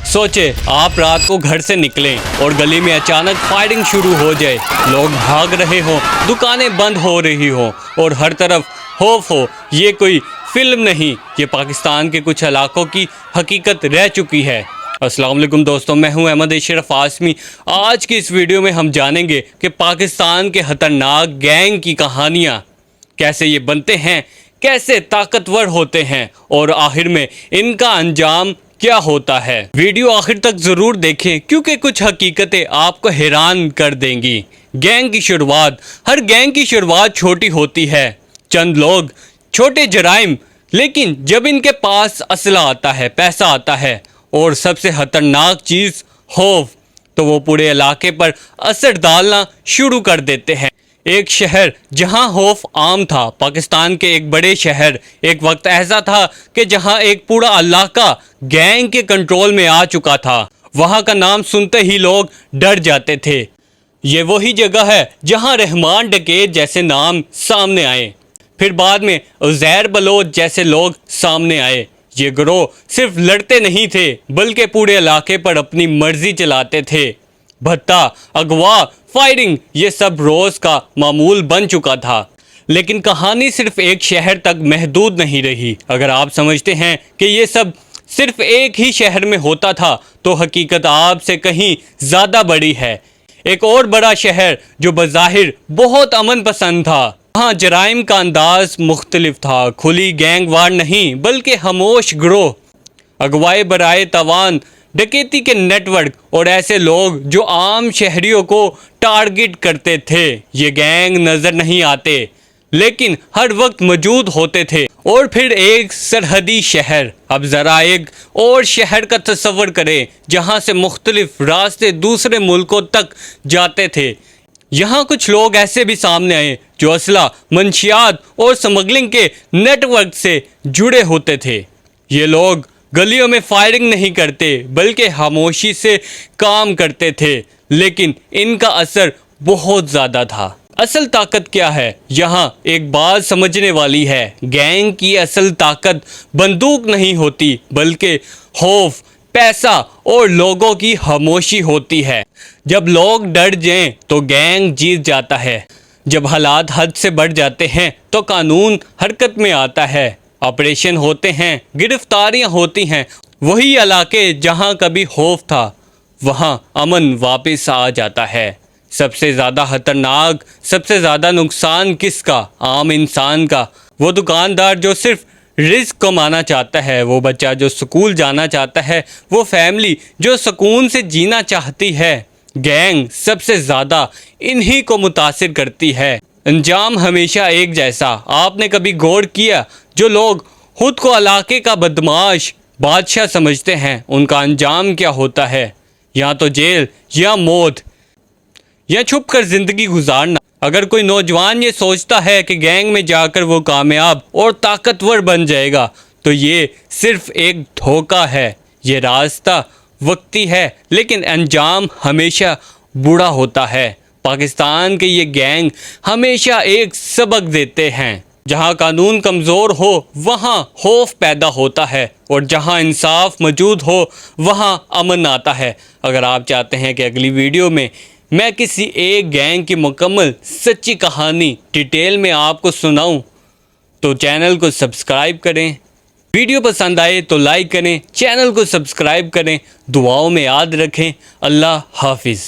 सोचे आप रात को घर से निकलें और गली में अचानक फायरिंग शुरू हो जाए, लोग भाग रहे हों, दुकानें बंद हो रही हों और हर तरफ खौफ हो। ये कोई फिल्म नहीं, ये पाकिस्तान के कुछ इलाकों की हकीकत रह चुकी है। अस्सलाम वालेकुम दोस्तों, मैं हूं अहमद अशरफ आसमी। आज की इस वीडियो में हम जानेंगे कि पाकिस्तान के खतरनाक गैंग की कहानियाँ कैसे ये बनते हैं, कैसे ताकतवर होते हैं और आखिर में इनका अंजाम क्या होता है। वीडियो आखिर तक ज़रूर देखें क्योंकि कुछ हकीकतें आपको हैरान कर देंगी। गैंग की शुरुआत, हर गैंग की शुरुआत छोटी होती है। चंद लोग, छोटे जराइम, लेकिन जब इनके पास असला आता है, पैसा आता है और सबसे खतरनाक चीज़ खौफ, तो वो पूरे इलाके पर असर डालना शुरू कर देते हैं। एक शहर जहां खौफ आम था, पाकिस्तान के एक बड़े शहर, एक वक्त ऐसा था कि जहां एक पूरा इलाका गैंग के कंट्रोल में आ चुका था। वहां का नाम सुनते ही लोग डर जाते थे। ये वही जगह है जहां रहमान डकैत जैसे नाम सामने आए, फिर बाद में उज़ैर बलोच जैसे लोग सामने आए। ये गिरोह सिर्फ लड़ते नहीं थे बल्कि पूरे इलाके पर अपनी मर्जी चलाते थे। भत्ता, अगवा, फायरिंग, ये सब रोज़ का मामूल बन चुका था। लेकिन कहानी सिर्फ एक शहर तक महदूद नहीं रही। अगर आप समझते हैं कि ये सब सिर्फ एक ही शहर में होता था तो हकीकत आपसे कहीं ज़्यादा बड़ी है। एक और बड़ा शहर जो बज़ाहिर बहुत अमन पसंद था, वहाँ जराइम का अंदाज मुख्तलिफ था। खुली गैंग वार नहीं बल्कि खामोश गिरोह, अगवाए बराए तवान, डकैती के नेटवर्क और ऐसे लोग जो आम शहरियों को टारगेट करते थे। ये गैंग नज़र नहीं आते लेकिन हर वक्त मौजूद होते थे। और फिर एक सरहदी शहर। अब ज़रा एक और शहर का तस्वर करें जहाँ से मुख्तलिफ रास्ते दूसरे मुल्कों तक जाते थे। यहाँ कुछ लोग ऐसे भी सामने आए जो असला, मंशियात और स्मगलिंग के नेटवर्क से जुड़े होते थे। ये लोग गलियों में फायरिंग नहीं करते बल्कि खामोशी से काम करते थे, लेकिन इनका असर बहुत ज़्यादा था। असल ताकत क्या है? यहाँ एक बात समझने वाली है। गैंग की असल ताकत बंदूक नहीं होती बल्कि खौफ, पैसा और लोगों की खामोशी होती है। जब लोग डर जाएं तो गैंग जीत जाता है। जब हालात हद से बढ़ जाते हैं तो कानून हरकत में आता है, ऑपरेशन होते हैं, गिरफ्तारियां होती हैं। वही इलाके जहां कभी खौफ था वहां अमन वापस आ जाता है। सबसे ज़्यादा खतरनाक, सबसे ज़्यादा नुकसान किसका? आम इंसान का। वो दुकानदार जो सिर्फ रिस्क कमाना चाहता है, वो बच्चा जो स्कूल जाना चाहता है, वो फैमिली जो सुकून से जीना चाहती है। गैंग सबसे ज़्यादा इन्हीं को मुतासिर करती है। अंजाम हमेशा एक जैसा। आपने कभी गौर किया जो लोग खुद को इलाके का बदमाश, बादशाह समझते हैं, उनका अंजाम क्या होता है? या तो जेल या मौत, या छुप कर ज़िंदगी गुजारना। अगर कोई नौजवान ये सोचता है कि गैंग में जाकर वो कामयाब और ताकतवर बन जाएगा तो ये सिर्फ एक धोखा है। ये रास्ता वक्ती है लेकिन अंजाम हमेशा बुरा होता है। पाकिस्तान के ये गैंग हमेशा एक सबक देते हैं। जहाँ कानून कमज़ोर हो वहाँ खौफ पैदा होता है और जहाँ इंसाफ मौजूद हो वहाँ अमन आता है। अगर आप चाहते हैं कि अगली वीडियो में मैं किसी एक गैंग की मुकम्मल सच्ची कहानी डिटेल में आपको सुनाऊं तो चैनल को सब्सक्राइब करें। वीडियो पसंद आए तो लाइक करें, चैनल को सब्सक्राइब करें। दुआओं में याद रखें। अल्लाह हाफिज़।